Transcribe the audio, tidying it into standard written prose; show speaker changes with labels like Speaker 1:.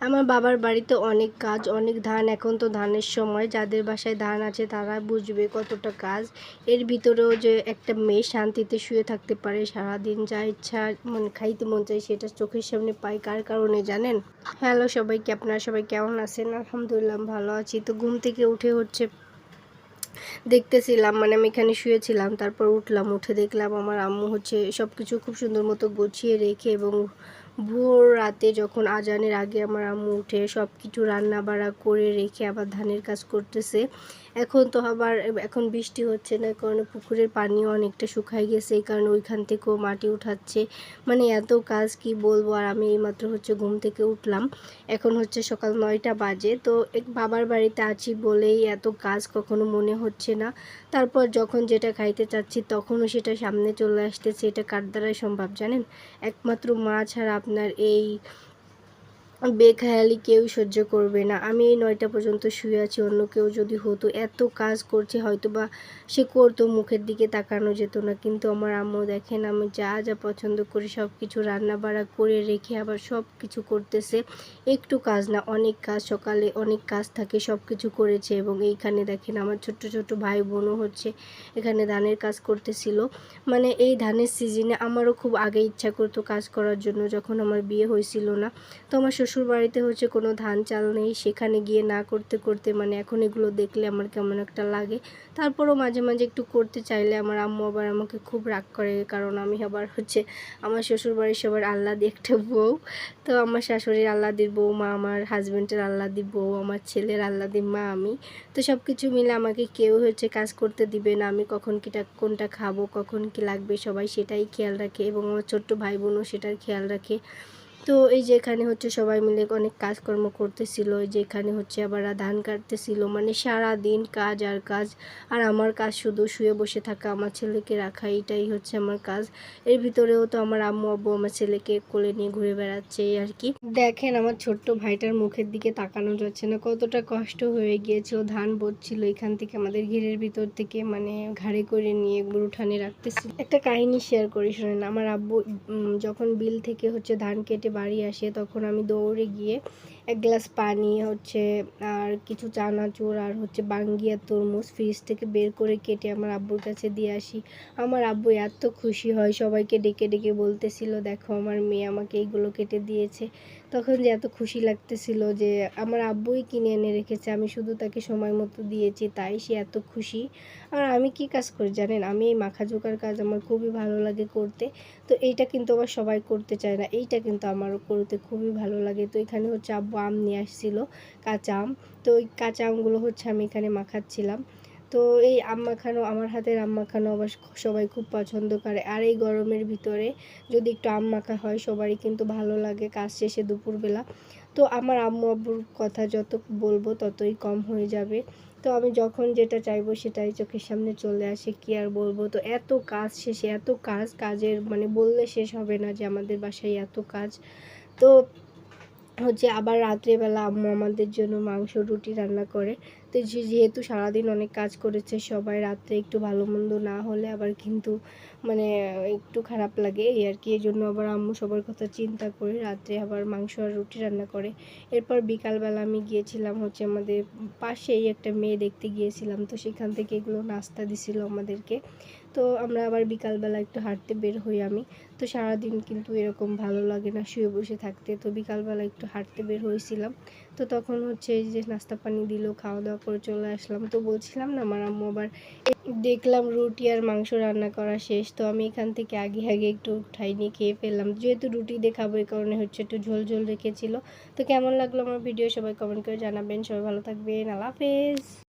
Speaker 1: আমার বাবার বাড়িতে অনেক কাজ, অনেক ধান। এখন তো ধানের সময়, যাদের বাসায় ধান আছে তারা বুঝবে কতটা কাজ। এর ভিতরেও যে একটা মেয়ে শান্তিতে শুয়ে থাকতে পারে সারাদিন, যা ইচ্ছা মানে খাইতে মন চায় সেটা চোখের সামনে পাই। কার কারণে জানেন? হ্যালো সবাইকে, আপনারা সবাই কেমন আছেন? আলহামদুলিল্লাহ ভালো আছি। তো ঘুম থেকে উঠে দেখতেছিলাম, মানে আমি এখানে শুয়েছিলাম, তারপর উঠলাম, উঠে দেখলাম আমার আম্মু সব কিছু খুব সুন্দর মতো গুছিয়ে রেখে, এবং ভোর রাতে যখন আজানের আগে আমার আম্মু উঠে সব কিছু রান্না বাড়া করে রেখে আবার ধানের কাজ করতেছে। এখন বৃষ্টি হচ্ছে না, কারণ পুকুরের পানিও অনেকটা শুকায় গেছে, এই কারণে ওইখান থেকেও মাটি উঠাচ্ছে। মানে এত কাজ কি বলবো। আর আমি এইমাত্র ঘুম থেকে উঠলাম, এখন সকাল 9টা বাজে। তো বাবার বাড়িতে আছি বলেই এত কাজ কখনো মনে হচ্ছে না। তারপর যখন যেটা খাইতে চাচ্ছি তখনও সেটা সামনে চলে আসতেছে। এটা কার দ্বারাই সম্ভব জানেন? একমাত্র মা ছাড়া আপনার এই বেখেয়ালি কেউ সহ্য করবে না। আমি এই 9টা পর্যন্ত শুয়ে আছি, অন্য কেউ যদি হতো, এত কাজ করছে হয়তো বা সে করতো, মুখের দিকে তাকানো যেত না। কিন্তু আমার আম্মু দেখেন, আমি যা যা পছন্দ করি সব কিছু রান্না বাড়া করে রেখে আবার সব কিছু করতেছে। একটু কাজ না, অনেক কাজ। সকালে অনেক কাজ থাকে, সব কিছু করেছে। এবং এইখানে দেখেন আমার ছোট্ট ছোট্ট ভাই বোনও এখানে ধানের কাজ করতেছিল। মানে এই ধানের সিজনে আমারও খুব আগে ইচ্ছা করতো কাজ করার জন্য, যখন আমার বিয়ে হয়েছিল না। তো আমার শ্বশুর বাড়িতে কোনো ধান চাল নেই, সেখানে গিয়ে না করতে করতে মানে এখন এগুলো দেখলে আমার কেমন একটা লাগে। তারপরও মাঝে মাঝে একটু করতে চাইলে আমার আম্মু আবার আমাকে খুব রাগ করে, কারণ আমি আবার আমার শ্বশুর বাড়ির সবার আল্লাদি একটা বউ। তো আমার শাশুড়ির আল্লাদির বউ মা, আমার হাজব্যান্ডের আল্লাদি বউ, আমার ছেলের আল্লাদি মা আমি। তো সব কিছু মিলে আমাকে কেউ কাজ করতে দিবে না। আমি কখন কোনটা খাবো, কখন কি লাগবে সবাই সেটাই খেয়াল রাখে, এবং আমার ছোট্ট ভাই বোনও সেটার খেয়াল রাখে। তো এই যে এখানে সবাই মিলে অনেক কাজকর্ম করতেছিল। এই যে এখানে আবার ধান কাটতেছিল। মানে সারা দিন কাজ আর কাজ। আর আমার কাজ শুধু শুয়ে বসে থাকা, আমার ছেলেকে রাখা, এটাই আমার কাজ। এর ভিতরেও তো আমার আম্মু আব্বু আমার ছেলেকে কোলে নিয়ে ঘুরে বেড়াচ্ছে আর কি। দেখেন আমার ছোট্ট ভাইটার মুখের দিকে তাকানো যাচ্ছে না, কতটা কষ্ট হয়ে গিয়েছে। ও ধান বচ্ছিল এখান থেকে, আমাদের ঘেরের ভিতর থেকে, মানে ঘাড়ে করে নিয়ে উঠানে রাখতেছিল। একটা কাহিনী শেয়ার করি শোনেন। আমার আব্বু যখন বিল থেকে ধান কেটে বাড়ি আসে, তখন আমি দৌড়ে গিয়ে এক গ্লাস পানি আর কিছু চানাচুর আর বাঙ্গিয়া তরমুজ ফ্রিজ থেকে বের করে কেটে আমার আব্বুর কাছে দিয়ে আসি। আমার আব্বু এত খুশি হয়, সবাইকে ডেকে ডেকে বলতেছিল, দেখো আমার মেয়ে আমাকে এইগুলো কেটে দিয়েছে। তখন যে এত খুশি লাগতেছিল যে আমার আব্বুই কিনে এনে রেখেছে, আমি শুধু তাকে সময় মতো দিয়েছি, তাই সে এত খুশি। আর আমি কি কাজ করি জানেন? আমি এই মাখাজোকার কাজ আমার খুবই ভালো লাগে করতে। তো এইটা কিন্তু আবার সবাই করতে চায় না, এইটা কিন্তু আমারও করতে খুবই ভালো লাগে। তো এখানে আব্বু আম নিয়ে আসছিল, কাঁচা আম। তো ওই কাঁচা আমগুলো আমি এখানে মাখাচ্ছিলাম। তো এই আম মাখানো, আমার হাতের আম মাখানো আবার সবাই খুব পছন্দ করে। আর এই গরমের ভিতরে যদি একটু আম মাখা হয় সবারই কিন্তু ভালো লাগে কাজ শেষে দুপুরবেলা। তো আমার আম্মু আব্বুর কথা যত বলবো ততই কম হয়ে যাবে। তো আমি যখন যেটা চাইবো সেটাই চোখের সামনে চলে আসে, কি আর বলবো। তো এত কাজ শেষে এত কাজের মানে বললে শেষ হবে না যে আমাদের বাসায় এত কাজ। তো আবার রাত্রেবেলা আম্মু আমাদের জন্য মাংস রুটি রান্না করে। তো যেহেতু সারাদিন অনেক কাজ করেছে সবাই, রাত্রে একটু ভালো মন্দ না হলে আবার কিন্তু মানে একটু খারাপ লাগে এই আর কি। এই জন্য আবার আম্মু সবার কথা চিন্তা করে রাত্রে আবার মাংস আর রুটি রান্না করে। এরপর বিকালবেলা আমি গিয়েছিলাম আমাদের পাশেই একটা মেয়ে দেখতে গিয়েছিলাম। তো সেখান থেকে এগুলো নাস্তা দিছিল আমাদেরকে। তো আমরা আবার বিকালবেলা একটু হাঁটতে বের হই আমি। তো সারাদিন কিন্তু এরকম ভালো লাগে না শুয়ে বসে থাকতে। তো বিকালবেলা একটু হাঁটতে বের হয়েছিলাম। তো তখন এই যে নাস্তা পানি দিল, খাওয়া দাওয়া করে চলে আসলাম। তো বলছিলাম না, আমার আম্মু আবার দেখলাম রুটি আর মাংস রান্না করা শেষ। তো আমি এখান থেকে আগে আগে একটু উঠাই নিয়ে খেয়ে ফেললাম, যেহেতু রুটি দিয়ে খাবো এই কারণে একটু ঝোল ঝোল রেখেছিল। তো কেমন লাগলো আমার ভিডিও সবাই কমেন্ট করে জানাবেন। সবাই ভালো থাকবেন, আল্লাহ হাফেজ।